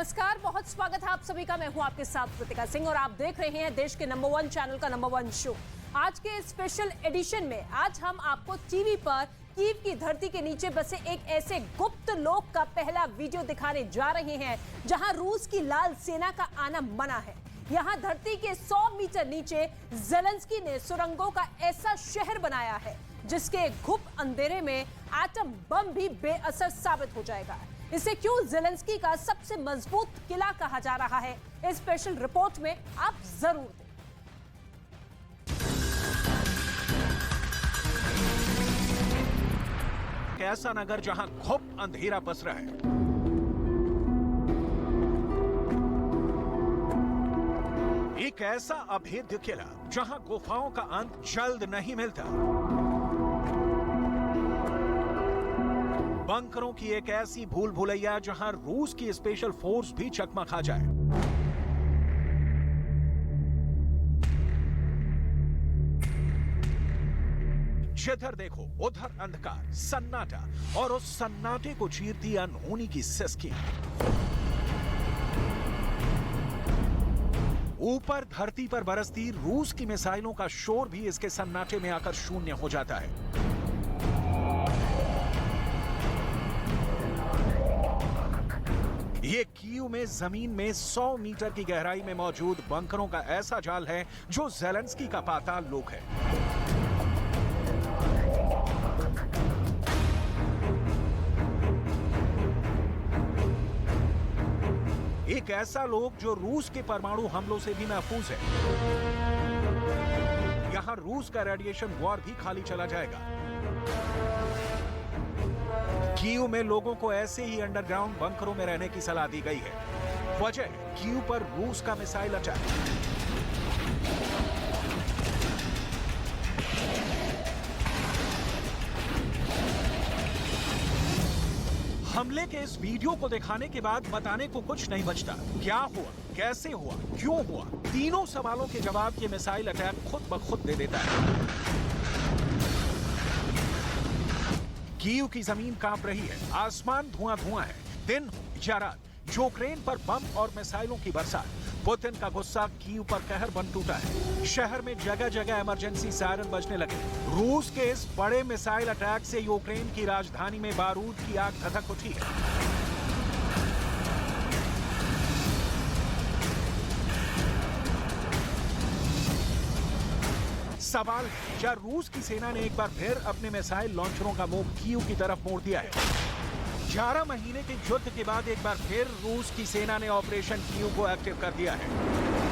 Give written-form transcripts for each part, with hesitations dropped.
नमस्कार, बहुत स्वागत है आप सभी का। मैं हूं आपके साथ कृतिका सिंह और आप देख रहे हैं देश के नंबर 1 चैनल का नंबर 1 शो। आज के स्पेशल एडिशन में आज हम आपको टीवी पर कीव की धरती के नीचे बसे एक ऐसे गुप्त लोक का पहला वीडियो दिखाने जा रहे हैं जहां रूस की लाल सेना का आना मना है। यहां धरती के 100 मीटर नीचे ज़ेलेंस्की ने सुरंगों का ऐसा शहर बनाया है जिसके घुप अंधेरे में एटम बम भी बेअसर साबित हो जाएगा। इसे क्यों ज़ेलेंस्की का सबसे मजबूत किला कहा जा रहा है, इस स्पेशल रिपोर्ट में आप जरूर देखें। ऐसा नगर जहां घुप अंधेरा पसरा है, एक ऐसा अभेद्य किला जहां गुफाओं का अंत जल्द नहीं मिलता, बंकरों की एक ऐसी भूल भुलैया जहां रूस की स्पेशल फोर्स भी चकमा खा जाए। जिधर देखो उधर अंधकार, सन्नाटा और उस सन्नाटे को चीरती अनहोनी की सिसकी। ऊपर धरती पर बरसती रूस की मिसाइलों का शोर भी इसके सन्नाटे में आकर शून्य हो जाता है। ये कीव में जमीन में 100 मीटर की गहराई में मौजूद बंकरों का ऐसा जाल है जो ज़ेलेंस्की का पाताल लोक है। एक ऐसा लोक जो रूस के परमाणु हमलों से भी महफूज है। यहां रूस का रेडिएशन वॉर भी खाली चला जाएगा। कीव में लोगों को ऐसे ही अंडरग्राउंड बंकरों में रहने की सलाह दी गई है। वजह है कीव पर रूस का मिसाइल अटैक। हमले के इस वीडियो को दिखाने के बाद बताने को कुछ नहीं बचता। क्या हुआ, कैसे हुआ, क्यों हुआ, तीनों सवालों के जवाब ये मिसाइल अटैक खुद ब खुद दे देता है। कीव की जमीन कांप रही है, आसमान धुआं धुआं है। दिन हो या रात, यूक्रेन पर बम और मिसाइलों की बरसात। पुतिन का गुस्सा कीव पर कहर बन टूटा है। शहर में जगह जगह इमरजेंसी सायरन बजने लगे। रूस के इस बड़े मिसाइल अटैक से यूक्रेन की राजधानी में बारूद की आग धधक उठी है। सवाल है, क्या रूस की सेना ने एक बार फिर अपने मिसाइल लॉन्चरों का मुंह कीव की तरफ मोड़ दिया है? 11 महीने के युद्ध के बाद एक बार फिर रूस की सेना ने ऑपरेशन कीव को एक्टिव कर दिया है।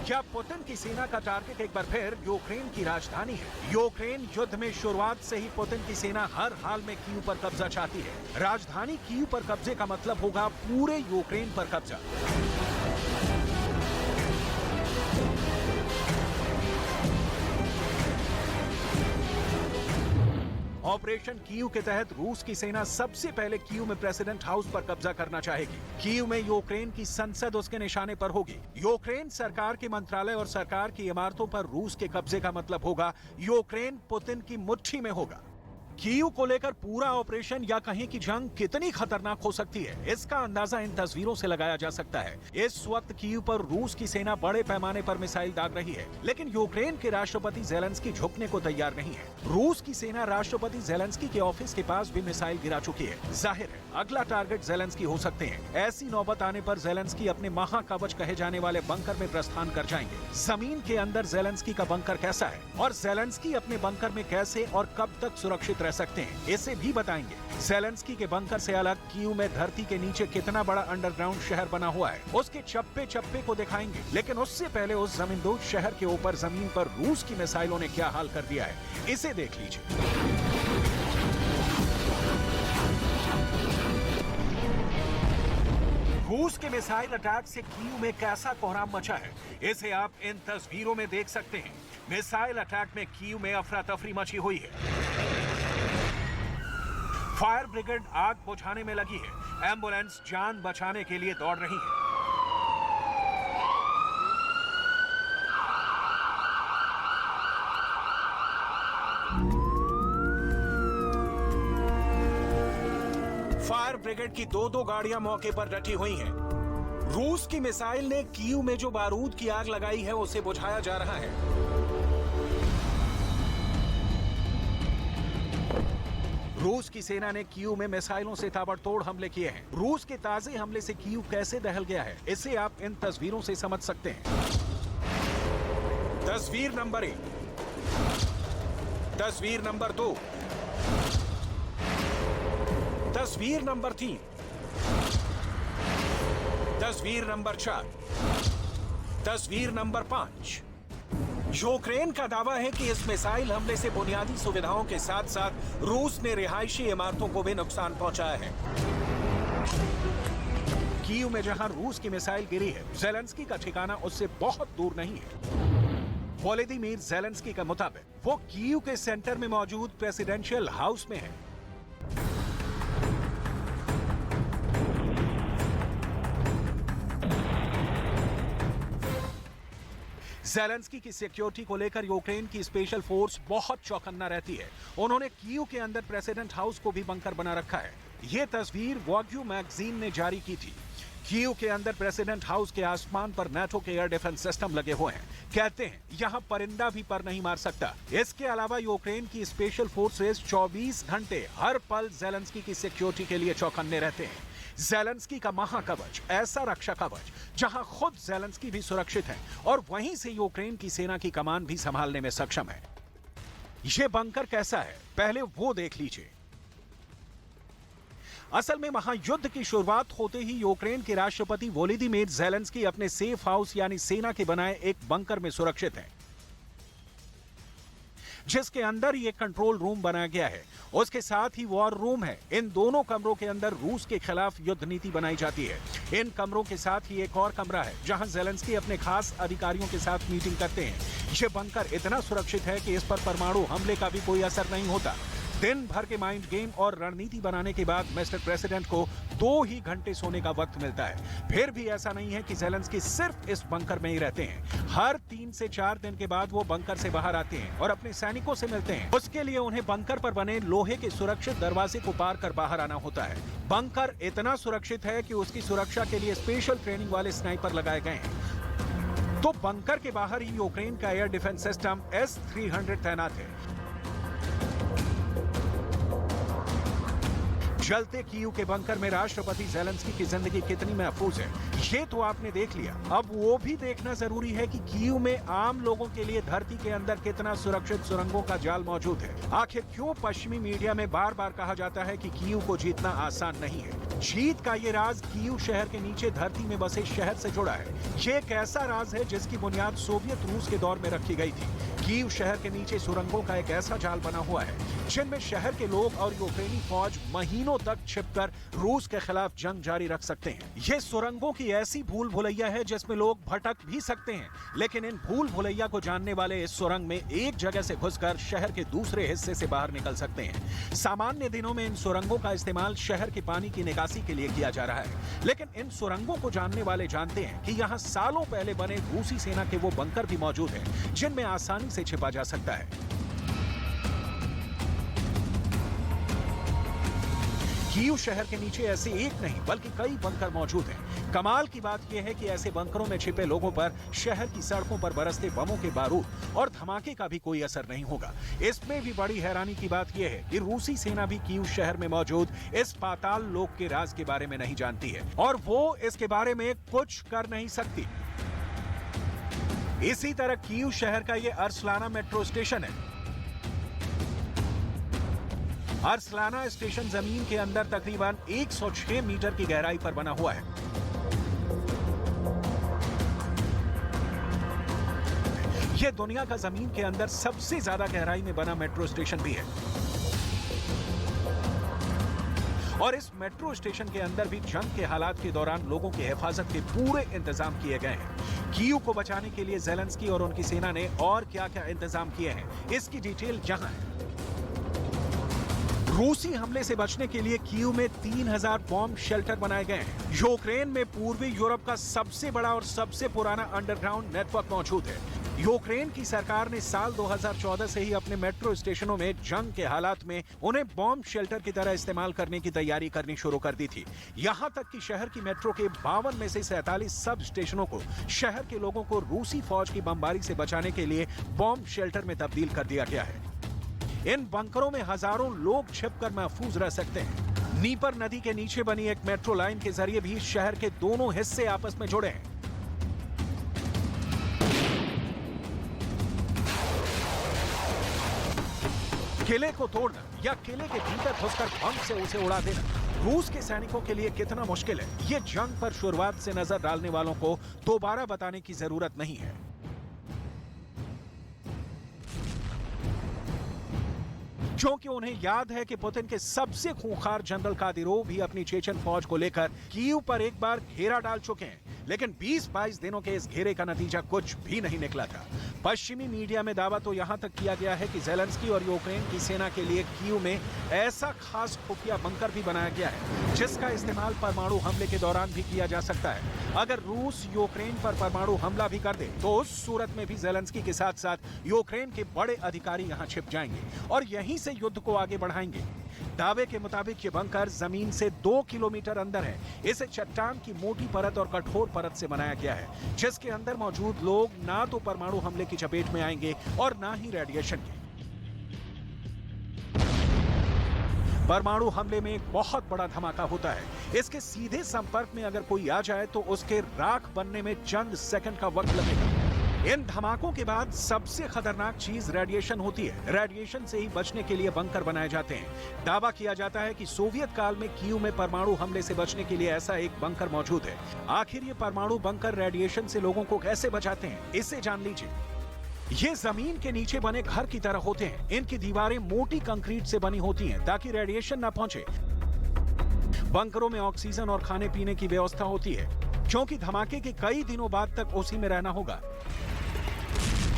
क्या पुतिन की सेना का टारगेट एक बार फिर यूक्रेन की राजधानी है? यूक्रेन युद्ध में शुरुआत से ही पुतिन की सेना हर हाल में कीव पर कब्जा चाहती है। राजधानी कीव पर कब्जे का मतलब होगा पूरे यूक्रेन पर कब्जा। ऑपरेशन कीव के तहत रूस की सेना सबसे पहले कीव में प्रेसिडेंट हाउस पर कब्जा करना चाहेगी। कीव में यूक्रेन की संसद उसके निशाने पर होगी। यूक्रेन सरकार के मंत्रालय और सरकार की इमारतों पर रूस के कब्जे का मतलब होगा यूक्रेन पुतिन की मुट्ठी में होगा। कीव को लेकर पूरा ऑपरेशन या कहीं की जंग कितनी खतरनाक हो सकती है, इसका अंदाजा इन तस्वीरों से लगाया जा सकता है। इस वक्त कीव पर रूस की सेना बड़े पैमाने पर मिसाइल दाग रही है, लेकिन यूक्रेन के राष्ट्रपति ज़ेलेंस्की झुकने को तैयार नहीं है। रूस की सेना राष्ट्रपति ज़ेलेंस्की के ऑफिस के पास भी मिसाइल गिरा चुकी है। जाहिर है अगला टारगेट ज़ेलेंस्की हो सकते हैं। ऐसी नौबत आने पर ज़ेलेंस्की अपने महाकवच कहे जाने वाले बंकर में प्रस्थान कर जाएंगे। जमीन के अंदर ज़ेलेंस्की का बंकर कैसा है और ज़ेलेंस्की अपने बंकर में कैसे और कब तक सुरक्षित रह सकते हैं, इसे भी बताएंगे। ज़ेलेंस्की के बंकर से अलग कीव में धरती के नीचे कितना बड़ा अंडरग्राउंड शहर बना हुआ है, उसके चप्पे चप्पे को दिखाएंगे। लेकिन उससे पहले उस जमींदोज शहर के ऊपर जमीन पर रूस की मिसाइलों ने क्या हाल कर दिया है, इसे देख लीजिए। रूस के मिसाइल अटैक से कीव में कैसा कोहराम मचा है, इसे आप इन तस्वीरों में देख सकते हैं। मिसाइल अटैक में कीव में अफरा तफरी मची हुई है। फायर ब्रिगेड आग बुझाने में लगी है। एम्बुलेंस जान बचाने के लिए दौड़ रही है। फायर ब्रिगेड की दो गाड़ियां मौके पर डटी हुई हैं। रूस की मिसाइल ने कीव में जो बारूद की आग लगाई है उसे बुझाया जा रहा है। रूस की सेना ने कीव में मिसाइलों से ताबड़तोड़ हमले किए हैं। रूस के ताजे हमले से कीव कैसे दहल गया है, इसे आप इन तस्वीरों से समझ सकते हैं। तस्वीर नंबर 1, तस्वीर नंबर 2, तस्वीर नंबर 3, तस्वीर नंबर 4, तस्वीर नंबर 5। यूक्रेन का दावा है कि इस मिसाइल हमले से बुनियादी सुविधाओं के साथ साथ रूस ने रिहायशी इमारतों को भी नुकसान पहुंचाया है। कीव में जहां रूस की मिसाइल गिरी है, ज़ेलेंस्की का ठिकाना उससे बहुत दूर नहीं है। वोलोदिमीर ज़ेलेंस्की का मुताबिक वो कीव के सेंटर में मौजूद प्रेसिडेंशियल हाउस में है। ज़ेलेंस्की की सिक्योरिटी को लेकर यूक्रेन की स्पेशल फोर्स बहुत चौकन्ना रहती है। उन्होंने कीव के अंदर प्रेसिडेंट हाउस को भी बंकर बना रखा है। ये तस्वीर वॉग्यू मैगजीन ने जारी की थी। कीव के अंदर प्रेसिडेंट हाउस के आसमान पर नाटो के एयर डिफेंस सिस्टम लगे हुए हैं। कहते हैं यहाँ परिंदा भी पर नहीं मार सकता। इसके अलावा यूक्रेन की स्पेशल फोर्सेस 24 घंटे हर पल ज़ेलेंस्की की सिक्योरिटी के लिए चौकन्ने रहते हैं। ज़ेलेंस्की का महाकवच, ऐसा रक्षा कवच जहां खुद ज़ेलेंस्की भी सुरक्षित हैं और वहीं से यूक्रेन की सेना की कमान भी संभालने में सक्षम है। यह बंकर कैसा है, पहले वो देख लीजिए। असल में महायुद्ध की शुरुआत होते ही यूक्रेन के राष्ट्रपति वोलोदिमीर ज़ेलेंस्की अपने सेफ हाउस यानी सेना के बनाए एक बंकर में सुरक्षित हैं, जिसके अंदर ये कंट्रोल रूम बनाया गया है। उसके साथ ही वॉर रूम है। इन दोनों कमरों के अंदर रूस के खिलाफ युद्ध नीति बनाई जाती है। इन कमरों के साथ ही एक और कमरा है जहां ज़ेलेंस्की अपने खास अधिकारियों के साथ मीटिंग करते हैं। ये बंकर इतना सुरक्षित है कि इस पर परमाणु हमले का भी कोई असर नहीं होता। दिन भर के माइंड गेम और रणनीति बनाने के बाद मिस्टर प्रेसिडेंट को 2 ही घंटे सोने का वक्त मिलता है। फिर भी ऐसा नहीं है कि ज़ेलेंस्की सिर्फ इस बंकर में ही रहते हैं। हर 3 से 4 दिन के बाद वो बंकर से बाहर आते हैं और अपने सैनिकों से मिलते हैं। उसके लिए उन्हें बंकर पर बने लोहे के सुरक्षित दरवाजे को पार कर बाहर आना होता है। बंकर इतना सुरक्षित है कि उसकी सुरक्षा के लिए स्पेशल ट्रेनिंग वाले स्नाइपर लगाए गए हैं। तो बंकर के बाहर ही यूक्रेन का एयर डिफेंस सिस्टम S-300 तैनात है। जलते कीव के बंकर में राष्ट्रपति ज़ेलेंस्की की जिंदगी कितनी महफूज है, ये तो आपने देख लिया। अब वो भी देखना जरूरी है कि कीव में आम लोगों के लिए धरती के अंदर कितना सुरक्षित सुरंगों का जाल मौजूद है। आखिर क्यों पश्चिमी मीडिया में बार बार कहा जाता है कि कीव को जीतना आसान नहीं है। जीत का ये राज कीव शहर के नीचे धरती में बसे शहर से जुड़ा है। ये एक ऐसा राज है जिसकी बुनियाद सोवियत रूस के दौर में रखी गई थी। कीव शहर के नीचे सुरंगों का एक ऐसा जाल बना हुआ है जिनमें शहर के लोग और यूक्रेनी फौज महीनों तक छिपकर रूस के खिलाफ जंग जारी रख सकते हैं। ये सुरंगों की ऐसी भूल भुलैया है जिसमें लोग भटक भी सकते हैं, लेकिन इन भूल भुलैया को जानने वाले इस सुरंग में एक जगह से घुसकर शहर के दूसरे हिस्से से बाहर निकल सकते हैं। सामान्य दिनों में इन सुरंगों का इस्तेमाल शहर के पानी की निकासी के लिए किया जा रहा है, लेकिन इन सुरंगों को जानने वाले जानते हैं कि यहाँ सालों पहले बने रूसी सेना के वो बंकर भी मौजूद हैं जिनमें आसानी से छिपा जा सकता है। कीव शहर के नीचे ऐसे एक नहीं बल्कि कई बंकर मौजूद हैं। कमाल की बात यह है कि ऐसे बंकरों में छिपे लोगों पर शहर की सड़कों पर बरसते बमों के बारूद और धमाके का भी कोई असर नहीं होगा। इसमें भी बड़ी हैरानी की बात यह है कि रूसी सेना भी कीव शहर में मौजूद इस पाताल लोक के राज के बारे में नहीं जानती है और वो इसके बारे में कुछ कर नहीं सकती। इसी तरह कीव शहर का ये अर्सलाना मेट्रो स्टेशन है। अर्सलाना स्टेशन जमीन के अंदर तकरीबन 106 मीटर की गहराई पर बना हुआ है। यह दुनिया का जमीन के अंदर सबसे ज्यादा गहराई में बना मेट्रो स्टेशन भी है और इस मेट्रो स्टेशन के अंदर भी जंग के हालात के दौरान लोगों की हिफाजत के पूरे इंतजाम किए गए हैं। कीव को बचाने के लिए ज़ेलेंस्की और उनकी सेना ने और क्या-क्या इंतजाम किए हैं, इसकी डिटेल यहां है। रूसी हमले से बचने के लिए कीव में 3000 बॉम्ब शेल्टर बनाए गए हैं। यूक्रेन में पूर्वी यूरोप का सबसे बड़ा और सबसे पुराना अंडरग्राउंड नेटवर्क मौजूद है। यूक्रेन की सरकार ने साल 2014 से ही अपने मेट्रो स्टेशनों में जंग के हालात में उन्हें बॉम्ब शेल्टर की तरह इस्तेमाल करने की तैयारी करनी शुरू कर दी थी। यहां तक कि शहर की मेट्रो के 52 में से 47 सब स्टेशनों को शहर के लोगों को रूसी फौज की बमबारी से बचाने के लिए बॉम्ब शेल्टर में तब्दील कर दिया गया है। इन बंकरों में हजारों लोग छिपकर महफूज रह सकते हैं। नीपर नदी के नीचे बनी एक मेट्रो लाइन के जरिए भी शहर के दोनों हिस्से आपस में जुड़े हैं। किले को तोड़ना या किले के भीतर घुसकर बम से उसे उड़ा देना रूस के सैनिकों के लिए कितना मुश्किल है, ये जंग पर शुरुआत से नजर डालने वालों को दोबारा बताने की जरूरत नहीं है। क्योंकि उन्हें याद है कि पुतिन के सबसे खूंखार जनरल कादिरोव भी अपनी चेचन फौज को लेकर कीव पर एक बार घेरा डाल चुके हैं, लेकिन 20-22 दिनों के इस घेरे का नतीजा कुछ भी नहीं निकला था। पश्चिमी मीडिया में दावा तो यहां तक किया गया है कि ज़ेलेंस्की और यूक्रेन की सेना के लिए कीव में ऐसा खास खुफिया बंकर भी बनाया गया है जिसका इस्तेमाल परमाणु हमले के दौरान भी किया जा सकता है। अगर रूस यूक्रेन पर परमाणु हमला भी कर दे तो उस सूरत में भी ज़ेलेंस्की के साथ साथ यूक्रेन के बड़े अधिकारी यहां छिप जाएंगे और यहीं से युद्ध को आगे बढ़ाएंगे। दावे के मुताबिक ये बंकर जमीन से 2 किलोमीटर अंदर है। इसे चट्टान की मोटी परत और कठोर परत से बनाया गया है जिसके अंदर मौजूद लोग ना तो परमाणु हमले की चपेट में आएंगे और ना ही रेडिएशन के। परमाणु हमले में एक बहुत बड़ा धमाका होता है। इसके सीधे संपर्क में अगर कोई आ जाए तो उसके राख बनने में चंद सेकंड का वक्त लगेगा। इन धमाकों के बाद सबसे खतरनाक चीज रेडिएशन होती है। रेडिएशन से ही बचने के लिए बंकर बनाए जाते हैं। दावा किया जाता है कि सोवियत काल में कीव में परमाणु हमले से बचने के लिए ऐसा एक बंकर मौजूद है। आखिर ये परमाणु बंकर रेडिएशन से लोगों को कैसे बचाते हैं, इसे जान लीजिए। ये जमीन के नीचे बने घर की तरह होते हैं। इनकी दीवारें मोटी कंक्रीट से बनी होती हैं ताकि रेडिएशन ना पहुंचे। बंकरों में ऑक्सीजन और खाने पीने की व्यवस्था होती है क्योंकि धमाके के कई दिनों बाद तक उसी में रहना होगा।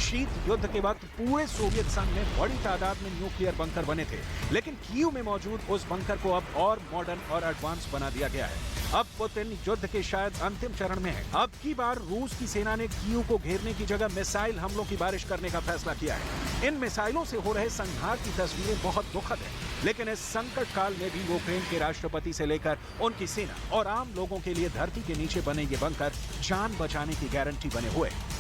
शीत युद्ध के वक्त पूरे सोवियत संघ में बड़ी तादाद में न्यूक्लियर बंकर बने थे, लेकिन कीव में मौजूद उस बंकर को अब और मॉडर्न और एडवांस बना दिया गया है। अब पुतिन युद्ध के शायद अंतिम चरण में है। अब की बार रूस की सेना ने कीव को घेरने की जगह मिसाइल हमलों की बारिश करने का फैसला किया है। इन मिसाइलों से हो रहे संहार की तस्वीरें बहुत दुखद है, लेकिन इस संकट काल में भी यूक्रेन के राष्ट्रपति से लेकर उनकी सेना और आम लोगों के लिए धरती के नीचे बने ये बंकर जान बचाने की गारंटी बने हुए हैं।